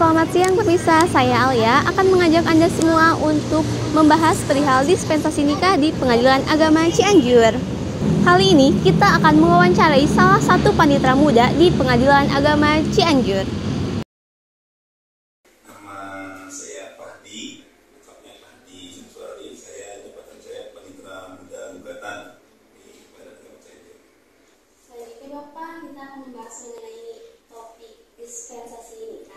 Selamat siang pemirsa, saya Alia akan mengajak Anda semua untuk membahas perihal dispensasi nikah di Pengadilan Agama Cianjur. Kali ini kita akan mewawancarai salah satu panitera muda di Pengadilan Agama Cianjur. Nama saya Fahdi, lengkapnya Fahdi Susuari. Jabatan saya panitera muda gugatan di Pengadilan Agama Cianjur. Selanjutnya Bapak, kita akan membahas mengenai topik dispensasi nikah.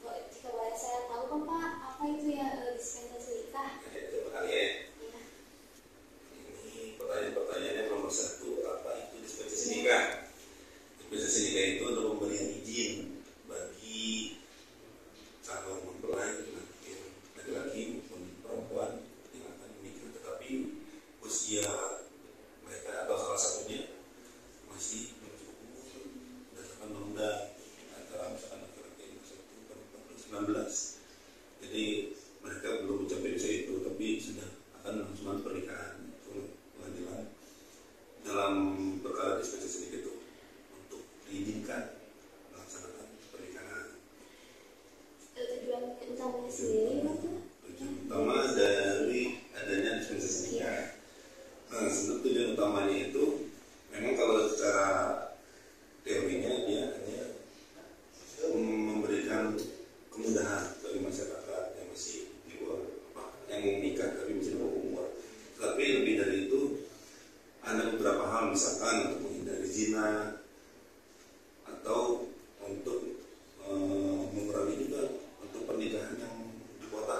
Jika boleh saya tahu Bapak, apa itu ya dispensasi nikah? Coba kali ya. Ini pertanyaannya nomor 1, apa itu dispensasi nikah? Dispensasi nikah itu adalah pemberian izin bagi calon mempelai laki-laki maupun perempuan yang akan menikah, tetapi usia mereka atau salah satunya masih mencukupi berdasarkan undang antara misalkan laki-laki 19. Jadi mereka belum mencapai usia itu, tapi sudah akan melangsungkan pernikahan pengadilan dalam perkara dispensasi nikah itu untuk diizinkan melaksanakan pernikahan. Tujuan utamanya sendiri Bapak? Tujuan utama dari adanya dispensasi nikah. Sebenarnya tujuan utamanya itu memang kalau secara teorinya dia hanya memberikan kemudahan bagi masyarakat yang masih di bawah yang mau menikah tapi masih di bawah umur. Tapi lebih dari itu ada beberapa hal, misalkan untuk menghindari zina atau untuk mengurangi juga untuk pernikahan yang di kota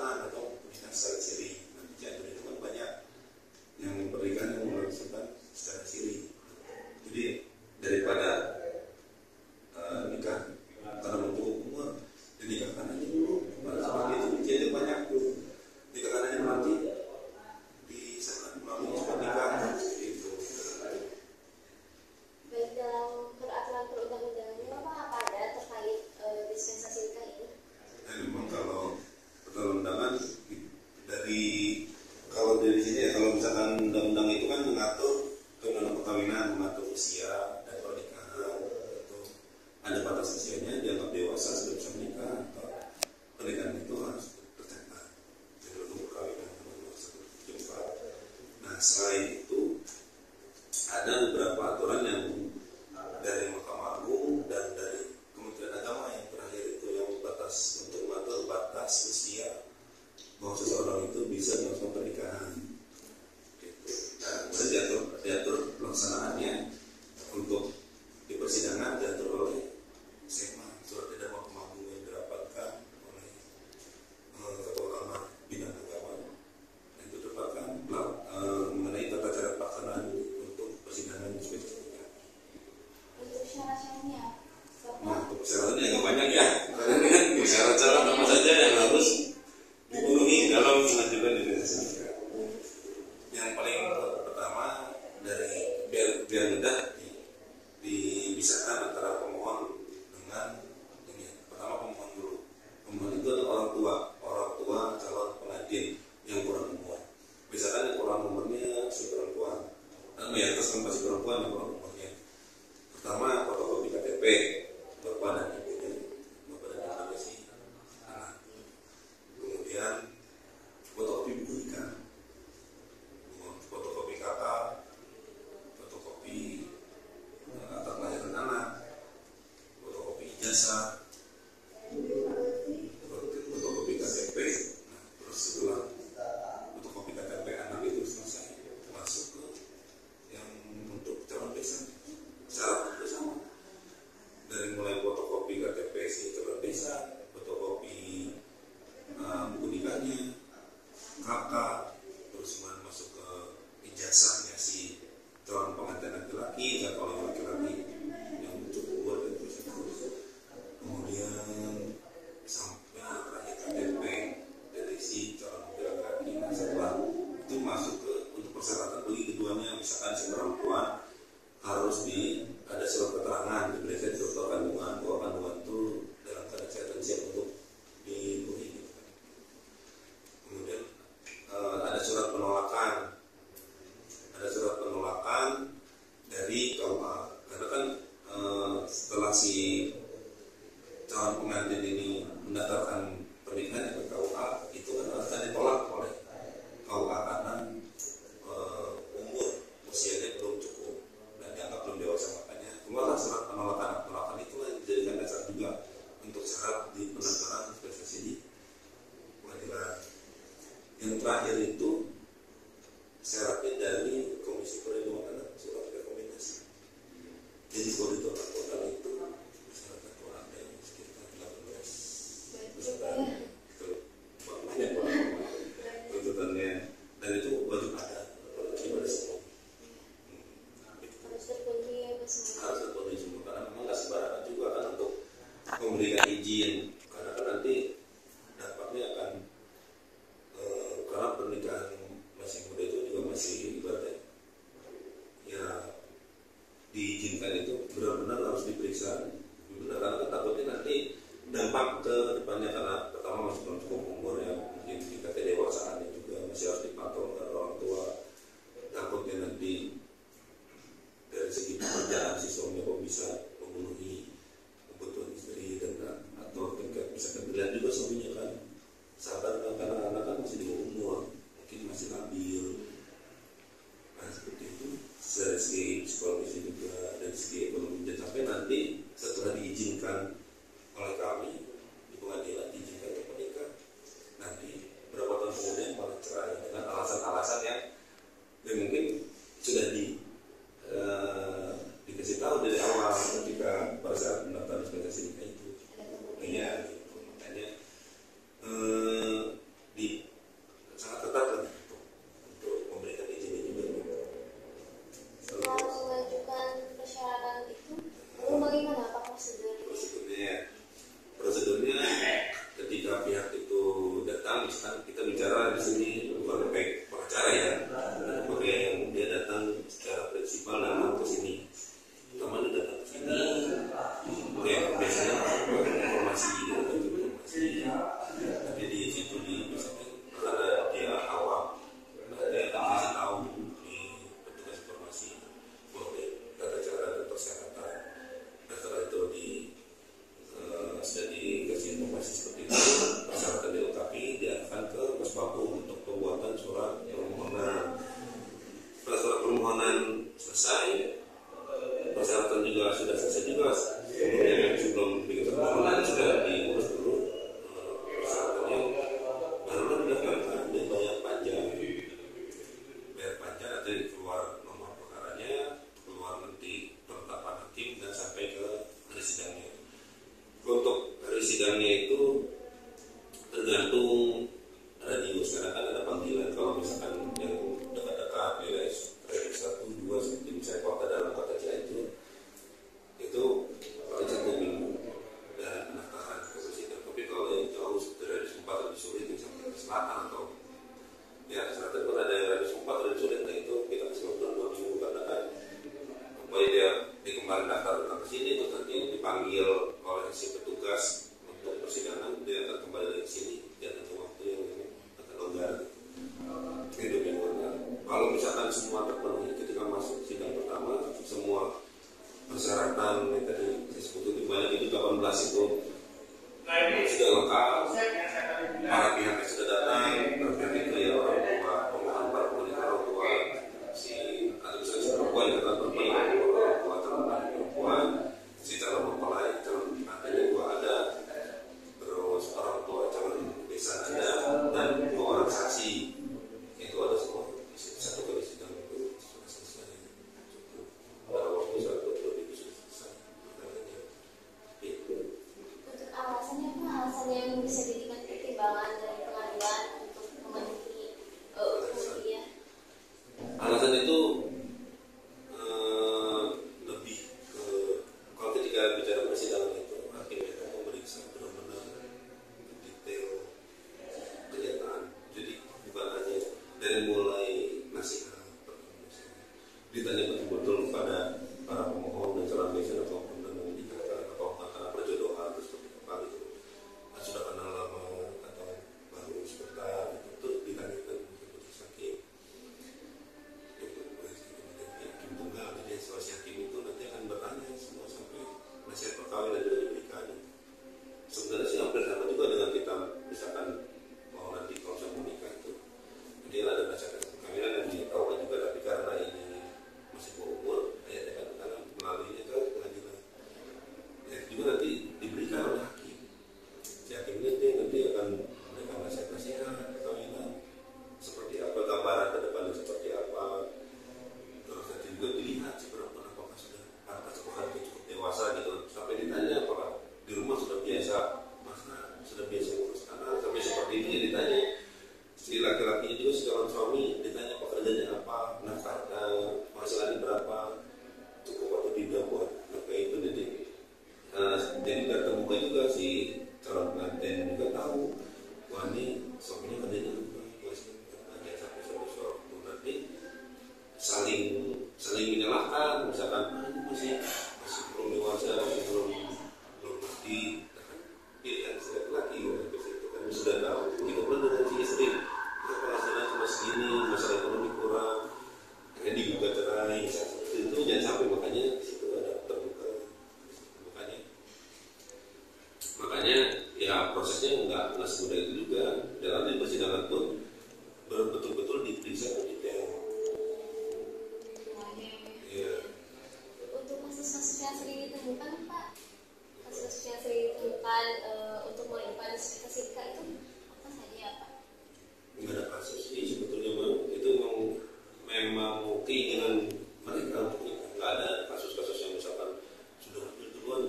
calon pengantin ini mendaftarkan pernikahan ke KUA, itu kan akan ditolak oleh KUA karena umur usianya belum cukup dan dianggap belum dewasa, makanya keluarlah surat penolakan itulah yang dijadikan dasar juga untuk syarat di pendaftaran investasi di pengadilan. Yang terakhir itu syaratnya dari Komisi Perlindungan Anak, surat rekomendasi. Jadi kalau ditolak total itu masyarakat kurang ada sekitar 18 peserta. Itu banyak tuntutannya, dan itu wajib ada kepada semua. Harus terpenuhi semua, karena memang nggak sembarangan juga kan untuk memberikan izin, karena kan nanti dampaknya akan karena pernikahan masih muda itu juga masih ibaratnya ya diizinkan itu benar-benar harus diperiksa benar, karena kan takutnya nanti dampak ke depannya, karena pertama masih belum cukup umur ya, mungkin tingkat kedewasaannya juga masih harus dipantau oleh orang tua, takutnya nanti dari segi pekerjaan si suami kok bisa memenuhi kebutuhan istri dan atau tingkat bisa dilihat juga suaminya kan sabar kan, karena anak kan masih di umur mungkin masih labil. Nah seperti itu dari segi psikologis juga, dari segi ekonomi, dan sampai nanti setelah diizinkan oleh kami di pengadilan, diizinkan untuk menikah, nanti berapa tahun kemudian malah cerai dengan alasan-alasan yang mungkin sudah dikasih tahu dari awal ketika pada saat pendaftaran investasi nikah itu. Iya, gitu. Makanya sangat ketat lah untuk memberikan izin ini juga. Setelah mengajukan persyaratan itu, lalu bagaimana Pak prosedurnya? Prosedurnya ketika pihak itu datang, misalkan kita bicara di sini bukan pakai pengacara ya, pakai yang dia datang secara prinsipal datang ke sini. Pertama dia datang ke sini, biasanya informasi, tapi di situ karena dia awam, dia akan kasih tahu di petugas informasi bahwa tata cara dan persyaratan. Nah setelah itu sudah dikasih informasi seperti itu, persyaratan dilengkapi, diarahkan ke Mas Bapu untuk pembuatan surat permohonan. Setelah surat permohonan selesai, persyaratan juga sudah selesai juga. Kemudian sebelum bikin permohonan sudah diurus dulu persyaratannya, baru didaftarkan dan bayar panja nanti keluar nomor perkaranya, keluar nanti penetapan hakim dan sampai ke hari sidangnya. Untuk hari sidangnya itu tergantung radius, karena kan ada panggilan. Kalau misalkan yang dekat-dekat wilayah 1, 2 seperti misalnya kota dalam kota Cianjur itu paling 1 minggu dari pendaftaran ke sidang. Tapi kalau yang jauh dari radius 4 lebih sulit, misalnya ke selatan atau ya selatan pun ada radius 4 lebih sulit, nah itu kita kasih waktu 2 minggu, karena kan supaya dia dikembali daftar ke sini, terus nanti dipanggil oleh si petugas untuk persidangan, dia akan kembali lagi ke sini dan ada waktu yang akan longgar itu minggu. Kalau misalkan semua terpenuhi ketika masuk sidang pertama, semua persyaratan yang tadi saya sebut itu banyak, itu 18 itu sudah lengkap, para pihak yang sudah datang, para pihak itu ya orang tua, pemohon, para pemerintah orang tua, si atau misalnya si perempuan yang kata perempuan, orang tua calon perempuan, si calon mempelai, calon pengantin juga ada, terus orang tua calon desa ada, dan 2 orang saksi itu ada semua. Satu kali sidang itu sudah selesai, cukup pada waktu 1 atau 2 minggu sudah selesai. Untuk alasannya apa? Alasan yang bisa dijadikan pertimbangan dari pengadilan untuk memenuhi ya. Alasan itu lebih ke kalau ketika bicara persidangan itu hakim itu memeriksa benar-benar detail kenyataan. Jadi bukan hanya dari mulai nasihat, ditanya betul-betul kepada para pemohon dan calon besan ataupun dengan indikator atau antara perjodohan terus seperti apa gitu. Sudah kenal lama atau baru ini suaminya kerjanya jangan sampai suatu waktu nanti saling menyalahkan, misalkan ini masih belum dewasa, masih belum ngerti pilihan laki itu kan sudah tahu kita pun dengan si istri penghasilan cuma segini, masalah ekonomi kurang, akhirnya digugat cerai, itu jangan sampai. Makanya di situ ada terbuka, makanya ya prosesnya nggak semudah itu juga. Dalam di persidangan pun betul-betul diperiksa detail. Ya. Untuk kasus-kasus yang sering ditemukan Pak, kasus yang sering ditemukan untuk melimpah sertifikat itu apa saja ya Pak? Nggak ada kasus sih sebetulnya, itu memang keinginan mereka untuk nikah. Nggak ada kasus-kasus yang misalkan sudah hamil duluan,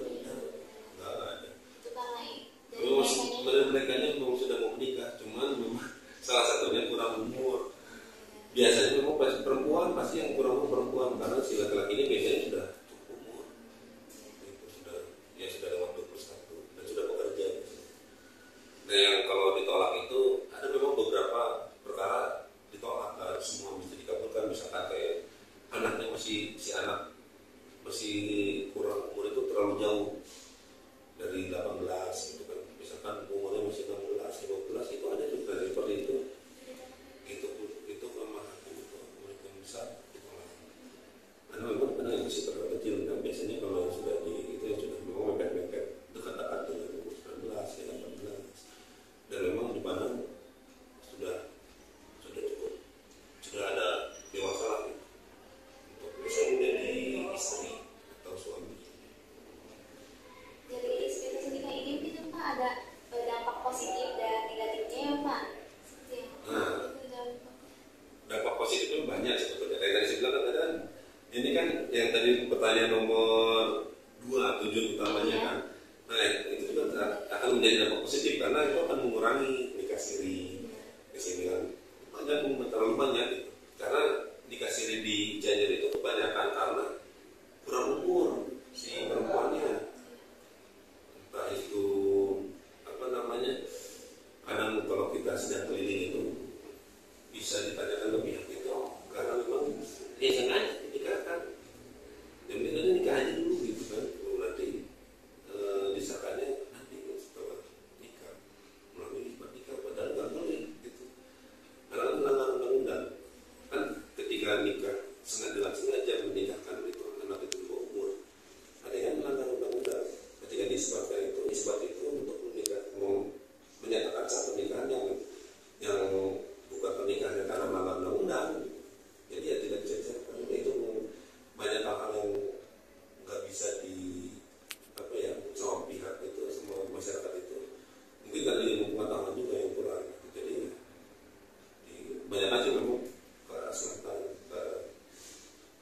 nggak ada. Itu karena Mereka memang sudah mau menikah, cuman memang salah satunya kurang umur. Biasanya memang pasti perempuan, pasti yang kurang umur perempuan, karena si laki-laki ini biasanya sudah cukup umur, itu sudah lewat 21 dan sudah bekerja. Nah yang kalau ditolak itu ada memang beberapa perkara ditolak, semua bisa dikabulkan. Misalkan kayak anaknya si anak masih kurang umur, itu terlalu jauh dari 18 gitu kan, misalkan umurnya masih 16, 15, itu ada juga seperti itu memang mereka besar ditolak. Karena memang benar yang masih terlalu kecil kan, biasanya kalau yang sudah itu yang sudah memang mepet-mepet dekat-dekat dengan umur 19, 18, dan memang di mana sudah cukup, sudah ada dewasa lagi untuk bisa menjadi istri atau suami. Jadi ekspektasi nikah ini mungkin Pak ada dampak positif dan negatifnya ya Pak. Dampak positifnya banyak sebetulnya. Kayak tadi saya bilang kan, ini kan yang tadi pertanyaan nomor 2, tujuan utamanya kan. Nah itu juga akan menjadi dampak positif karena itu akan mengurangi nikah siri. Kesinian terlalu banyak gitu. Karena nikah siri di Cianjur itu kebanyakan karena kurang umur si perempuannya. Entah itu kadang kalau kita sedang keliling itu bisa ditanyakan ke pihak itu, karena memang dia sengaja dinikahkan, yang biasanya nikah aja dulu gitu kan, nanti disahkannya nanti setelah nikah melalui isbat nikah, padahal nggak boleh gitu, karena melanggar undang-undang kan. Ketika nikah sengaja menikahkan itu anak itu di bawah umur, ada yang melanggar undang-undang. Ketika disebutkan itu isbat itu untuk menikah, menyatakan sah pernikahan yang bukan pernikahan karena melanggar undang-undang, jadi ya tidak bisa diceritakan. Itu banyak hal yang nggak bisa sama pihak itu, semua masyarakat itu mungkin dari ilmu pengetahuan juga yang kurang. Jadi banyak aja memang ke arah selatan, ke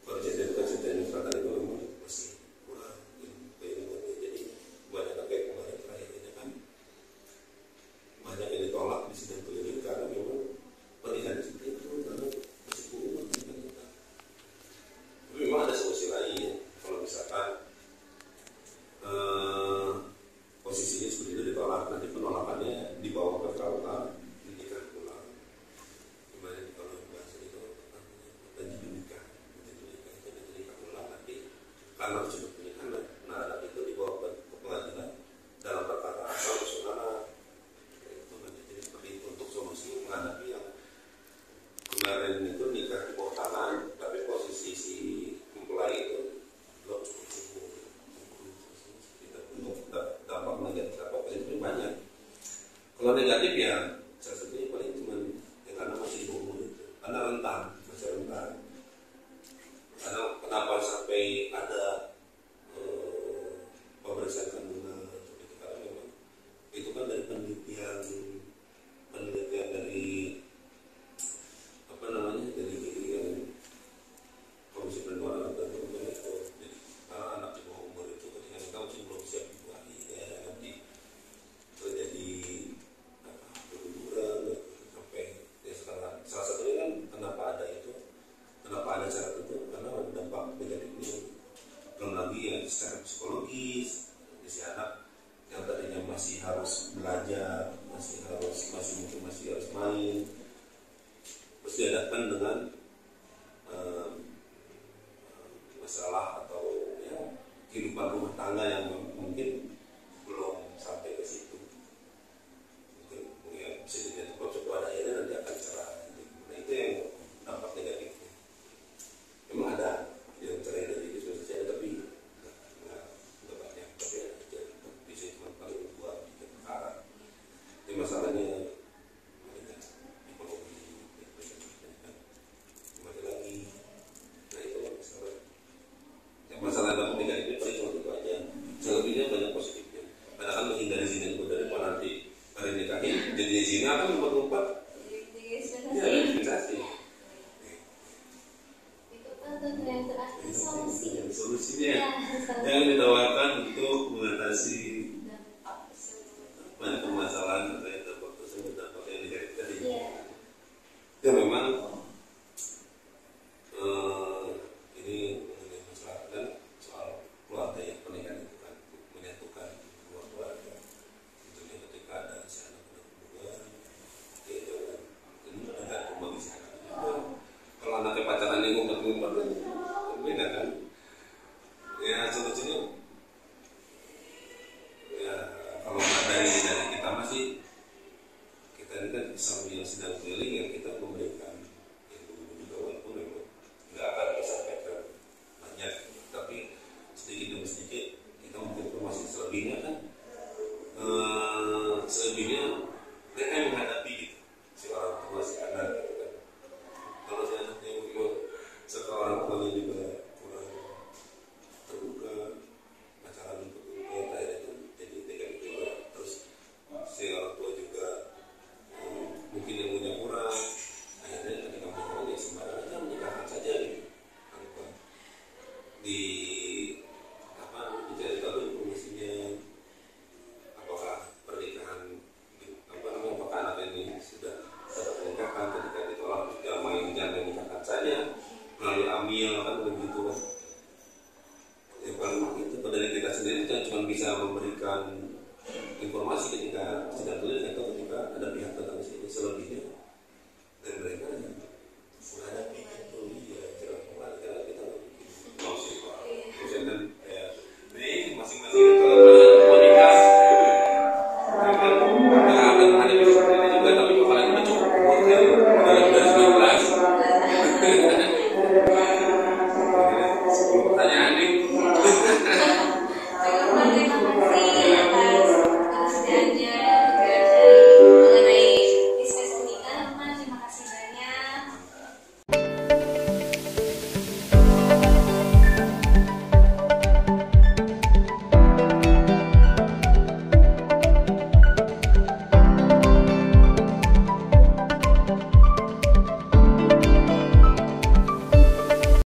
selatan itu memang masih kurang keilmuannya. Jadi banyak kayak kemarin terakhir ini kan banyak yang ditolak di sidang keliling karena memang pernikahan seperti itu, karena masih umur pernikahan kita. Tapi memang ada solusi lain. Kalau misalkan posisinya seperti itu ditolak, nanti penolakannya dibawa ke KUA, dinikah ulang. Gimana kalau bahasa itu menjadi nikah itu nikah ulang, nanti karena sudah punya anak, anak itu dibawa ke pengadilan dalam perkara asal usul anak. Jadi seperti itu untuk solusi menghadapi yang kemarin itu nikah di bawah tanah, tapi posisi si mempelai itu belum cukup. Untuk dampak negatif apa positif banyak. Kalau negatif ya salah satunya paling cuma yang karena masih di bawah umur itu, karena masih rentan. Karena kenapa sampai ada pemeriksaan kandungan seperti itu, karena memang itu kan dari penelitian dari dari Komisi Perlindungan Anak dan Perempuan itu. Jadi karena anak di bawah umur itu ketika kita masih belum siap dibuahi, ya nanti terjadi keguguran sampai ya sekarang. Salah satunya kan kenapa ada syarat itu karena dampak negatifnya. Belum lagi ya secara psikologis si anak yang tadinya masih harus belajar masih harus main, terus dihadapkan dengan masalah atau ya, kehidupan rumah tangga yang mungkin belum sampai ke situ. Mungkin ya, bisa jadi cukup ada akhirnya nanti akan cerai. Nah itu yang dampak negatifnya. Memang ada yang cerai dari itu sudah selesai, tapi nggak banyak, tapi ada bisa cuma paling dua tiga perkara. Ini masalahnya ekonomi, kembali lagi. Nah itu masalah. Yang masalah dampak negatif saya cuma itu aja. Selebihnya banyak positifnya. Padahal menghindari zina itu daripada nanti hari nikahin jadi zina kan lupa-lupa. Ya, dispensasi. Itu kan yang terakhir Solusinya yang ditawarkan untuk mengatasi banyak permasalahan terkait dampak tersebut, dampak yang negatif tadi. Ya memang ini mengenai masalah dan soal keluarga yang pernikahan itu kan menyatukan dua keluarga. Tentunya ketika ada si anak hubungan, ya jangan ini tergantung bagi si anak juga. Kalau anaknya pacaran yang ngumpet-ngumpet kan beda kan. Ya solusinya ya kalau dari kita masih kita ini kan sambil sedang keliling yang kita memberikan ilmu juga walaupun memang nggak akan disampaikan banyak, tapi sedikit demi sedikit kita memberikan informasi selebihnya kan selebihnya mereka yang menghadapi gitu si orang tua si anak gitu kan. Kalau si anaknya memang seorang tuanya juga kurang terbuka pacaran terbuka akhirnya itu jadi negatif juga, terus si orang tua juga mungkin ilmunya kurang, akhirnya ketika menikah ya sembarangan aja menikahkan saja gitu tanpa di dicari tahu informasinya apakah pernikahan apakah anak ini sudah dapat pernikahan, ketika ditolak jangan menikahkan saja melalui amil kan begitu kan. Ya kalau itu dari kita sendiri kita cuma bisa memberikan informasi ketika sedang tulis atau ketika ada pihak datang ke sini, selebihnya dan mereka yang menghadapi itu ya jelas kembali karena kita masih dan ya ini masing-masing kalau menikah